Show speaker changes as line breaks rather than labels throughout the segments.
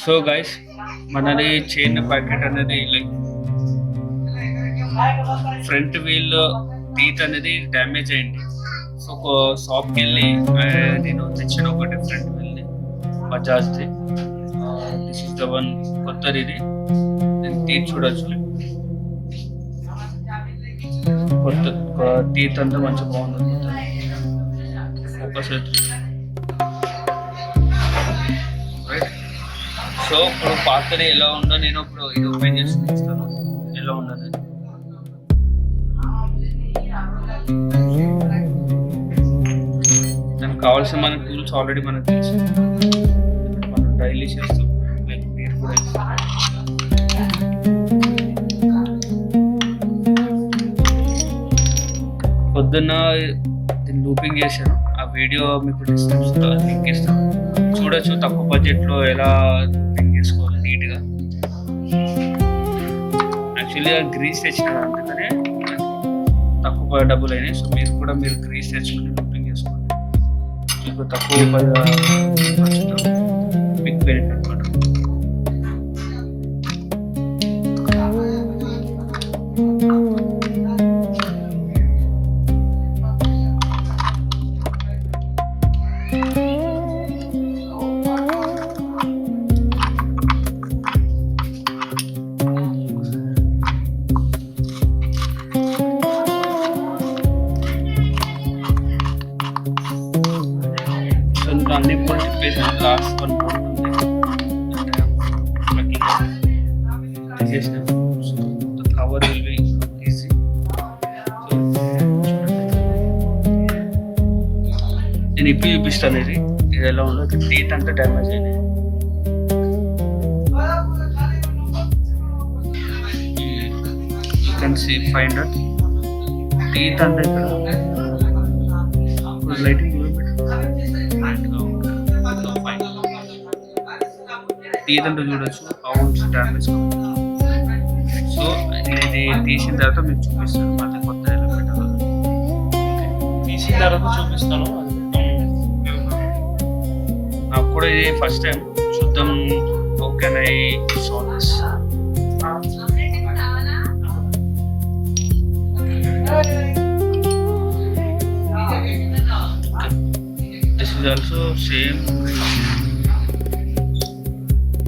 So guys, మనది chain packet అనేది like front wheel teeth అనేది డ్యామేజ్ అయింది. సో ఒక షాప్కి వెళ్ళి నేను తెచ్చిన ఒకటి ఫ్రంట్ వీల్ని బజాజ్ది. దిస్ ఇస్ ద వన్, కొత్తది ఇది. నేను టీత్ చూడొచ్చు, కొత్త టీత్ అంతా మంచిగా బాగుంది. ఫోకస్ అవుతుంది. సో ఇప్పుడు పాతది ఎలా ఉందో నేను ఇప్పుడు ఇది ఓపెన్ చేసి చూపిస్తాను ఎలా ఉండదు. దానికి కావాల్సిన మన టూల్స్ ఆల్రెడీ మనకు తెలుసు, మనం డైలీ చేస్తాం. లైక్ మీరు కూడా పొద్దున్న లూపింగ్ చేశాను, ఆ వీడియో మీకు డిస్క్రిప్షన్లో లింక్ ఇస్తాను, చూడొచ్చు. తక్కువ బడ్జెట్లో ఎలా లూపింగ్ చేసుకోవాలి నీట్గా. యాక్చువల్లీ గ్రీస్ తెచ్చిన అందుకనే తక్కువ డబ్బులు అయినాయి. సో మీరు కూడా గ్రీస్ తెచ్చుకుని లూపింగ్ చేసుకోండి, మీకు తక్కువ బిగ్ బెనిఫిట్ అనమాట. అన్ని బోల్ట్ తిప్పేసి లాస్ట్ వన్ బోల్ట్ ఉంది కవర్ విల్ బి ఈజీ. నేను ఇప్పుడు చూపిస్తాను ఇది ఎలా ఉందో. టీత్ అంతా డ్యామేజ్ అయినాయి. You can see find out teeth అంతా ఇక్కడ లైటింగ్ టీత్ అంతా చూడొచ్చు అవున్స్ డ్యామేజ్. సో ఇది తీసిన తర్వాత మీకు చూపిస్తాను, మళ్ళీ కొత్త ఎలిమెంట్ తీసిన తర్వాత చూపిస్తాను. నాకు కూడా ఇది ఫస్ట్ టైం, చూద్దాం. Okay, I show this. This is also same.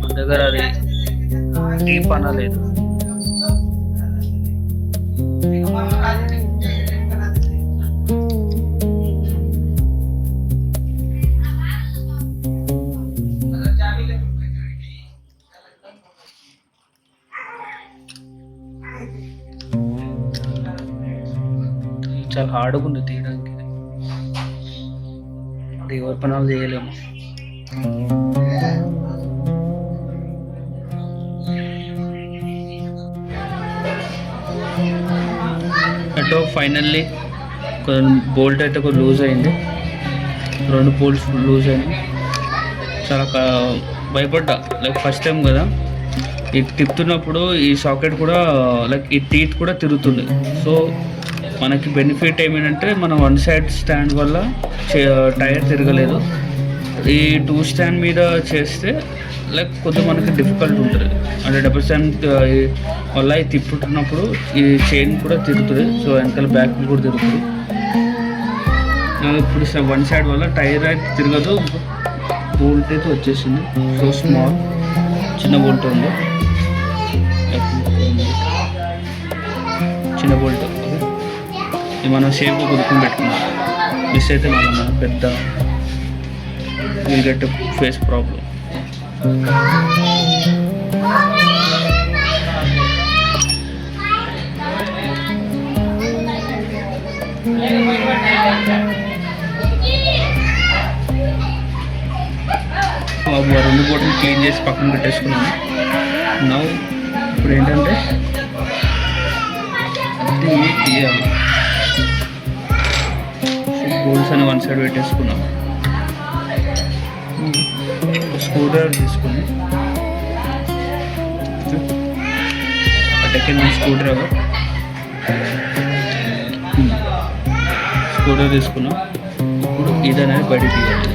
మన దగ్గర అది డీప్ అనలేదు. చాలా హార్డ్గా ఉంది తీయడానికి, అది ఎవరి పనాలు చేయలేము. అటో ఫైనల్లీ బోల్ట్ అయితే ఒక లూజ్ అయింది, 2 బోల్ట్స్ లూజ్ అయింది. చాలా భయపడ్డా, లైక్ ఫస్ట్ టైం కదా. ఈ తిప్పుతున్నప్పుడు ఈ సాకెట్ కూడా లైక్ ఈ టీత్ కూడా తిరుగుతుంది. సో మనకి బెనిఫిట్ ఏమిటంటే మనం 1 సైడ్ స్టాండ్ వల్ల టైర్ తిరగలేదు. ఈ 2 స్టాండ్ మీద చేస్తే లైక్ కొంచెం మనకి డిఫికల్ట్ ఉంటుంది. అంటే డబుల్ స్టాండ్ వల్ల ఇది తిప్పుతున్నప్పుడు ఈ చైన్ కూడా తిరుగుతుంది. సో వెనకాల బ్యాక్ కూడా తిరుగుతుంది. ఇప్పుడు 1 సైడ్ వల్ల టైర్ అయితే తిరగదు. బోల్ట్ అయితే వచ్చేసింది. సో స్మాల్ చిన్న బోల్ట్ ఉంది, చిన్న బోల్ట్. ఇది మనం సేఫ్గా కుదుకుని పెట్టుకున్నాం. మిస్ అయితే మన పెద్ద విల్ గెట్ ఫేస్ ప్రాబ్లం. ఆ 2 బోట్లు క్లీన్ చేసి పక్కన పెట్టేసుకున్నాను. నవ్వు ఇప్పుడు ఏంటంటే తీయాలి. బోల్ట్స్ అని 1 సైడ్ పెట్టేసుకున్నాం. స్క్రూ డ్రైవర్ తీసుకుని అటెక్కిన స్క్రూ డ్రైవర్ తీసుకున్నాం. ఇప్పుడు ఇది అనేది బయట తీయాలి.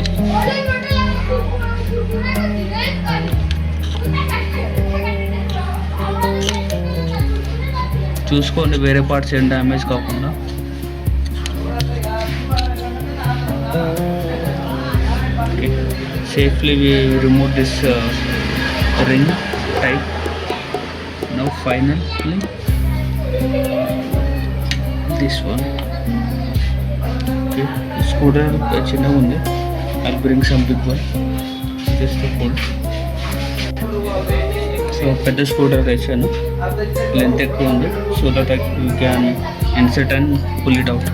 చూసుకోండి వేరే పార్ట్స్ ఏం డ్యామేజ్ కాకుండా. Okay, safely we remove this ring type. Now finally this one. Okay, scooter చిన్నగా ఉంది. I'll bring some big one just to hold. So పెద్ద స్కూటర్ తెచ్చాను, లెంత్ ఎక్కువ ఉంది, so that you can insert and pull it out.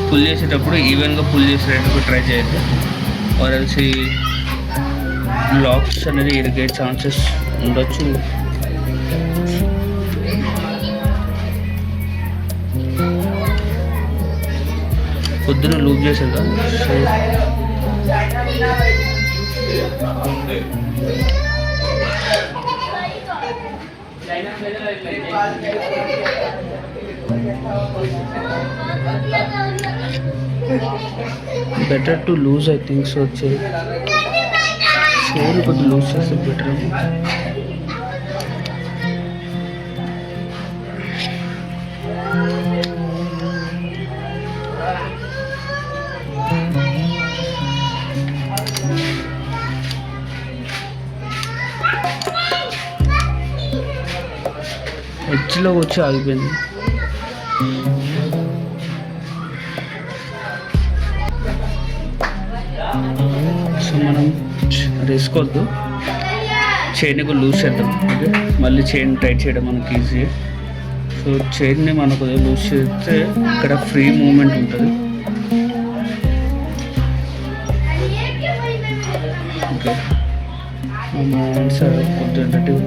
Pull చేసేటప్పుడు ఈవెన్గా pull చేసేటప్పుడు try చేయొద్దు, ఆర్ ఎల్స్ ఈ లాక్స్ అనేది ఇరిగే ఛాన్సెస్ ఉండొచ్చు. పొద్దున లూజ్ చేసేదా, so better to lose, I think so. Chain could lose is better. ఎడ్జ్లో వచ్చి ఆగిపోయింది. సో మనం రిస్క్ వద్దు, చైన్ లూజ్ చేద్దాం. ఓకే, మళ్ళీ చైన్ టైట్ చేయడం మనకి ఈజీ. సో చైన్ని మనకు లూజ్ చేస్తే ఇక్కడ ఫ్రీ మూమెంట్ ఉంటుంది. Okay, my hands are tentative.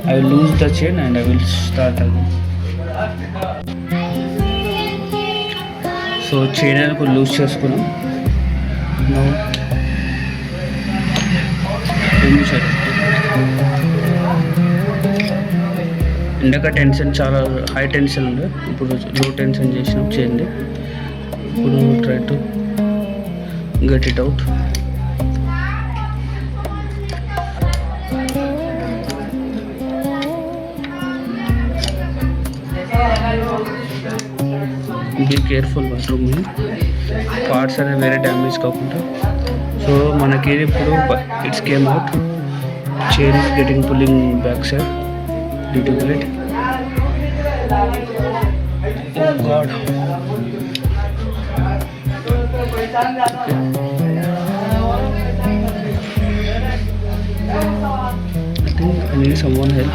I will lose the chain and I will start again. So chain అనేది లూజ్ చేసుకున్నాం. Now ఇందాక టెన్షన్ చాలా హై టెన్షన్ ఉంది, ఇప్పుడు లో టెన్షన్ చేసినాం చైన్ది. ఇప్పుడు try to get it out. Be careful bathroom parts అనేవి వేరే డ్యామేజ్ కాకుండా. సో మనకి ఇప్పుడు it's came out, chain is getting pulling back side due to it. Oh god, I think I need someone help.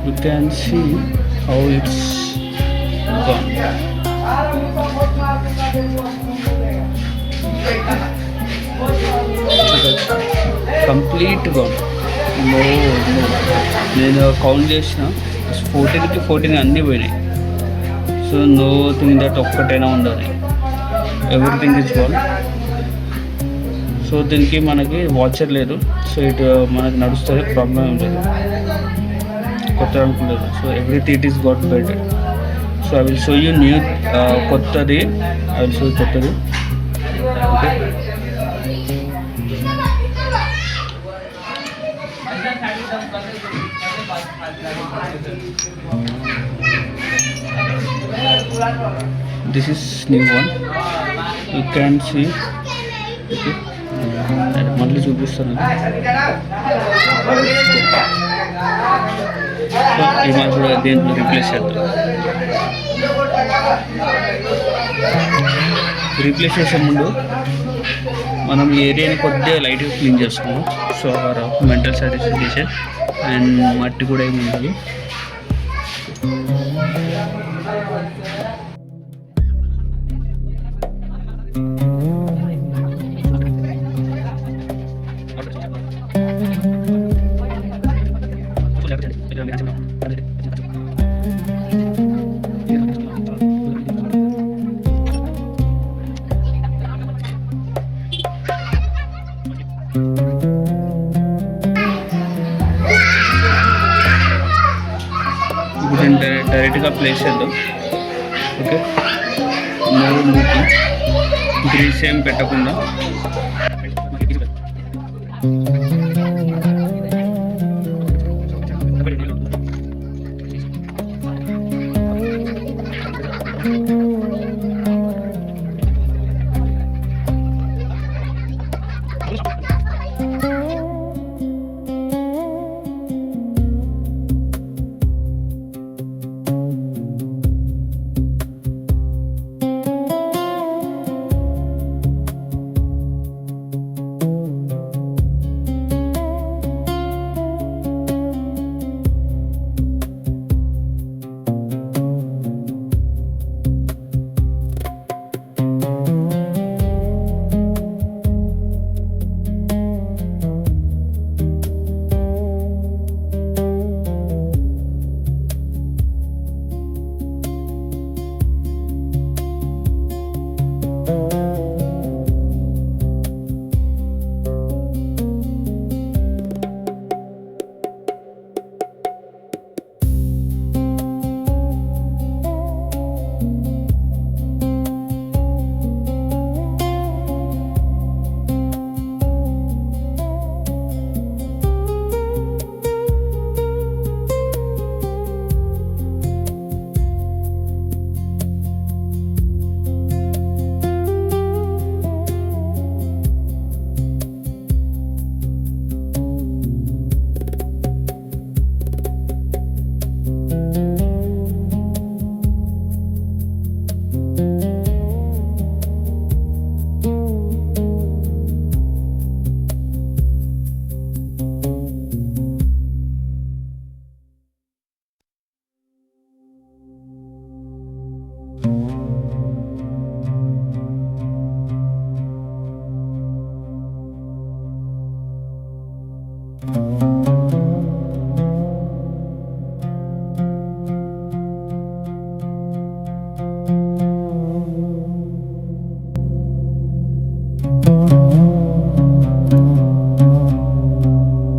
You can see how it's gone. Complete gone. No. నేను count చేసిన 14కి 14 అన్నీ పోయినాయి. So no thing that ఒక్కటైనా ఉండాలి, everything is gonna. So దీనికి మనకి watcher లేదు, so ఇటు మనకి నడుస్తుంది, ప్రాబ్లం ఏం లేదు, కొత్త అనుకోలేదు. So everything it is got better. So I will show you new కొత్తది, ఐ విల్ షో కొత్తది. Okay, this is new one, you can see. Okay, మళ్ళీ చూపిస్తాను. సో ఈ మనం కూడా దేంట్లో రీప్లేస్ చేద్దాం. రీప్లేస్ చేసే ముందు మనం ఈ ఏరియాని కొద్దిగా లైట్గా క్లీన్ చేసుకున్నాం. సో మెంటల్ సాటిస్ఫికేషన్ అండ్ మట్టి కూడా ఏమి ఉండదు. ప్లేస్ చేద్దాం. ఓకే, మూడు మూకి గ్రీస్ ఏం పెట్టకుండా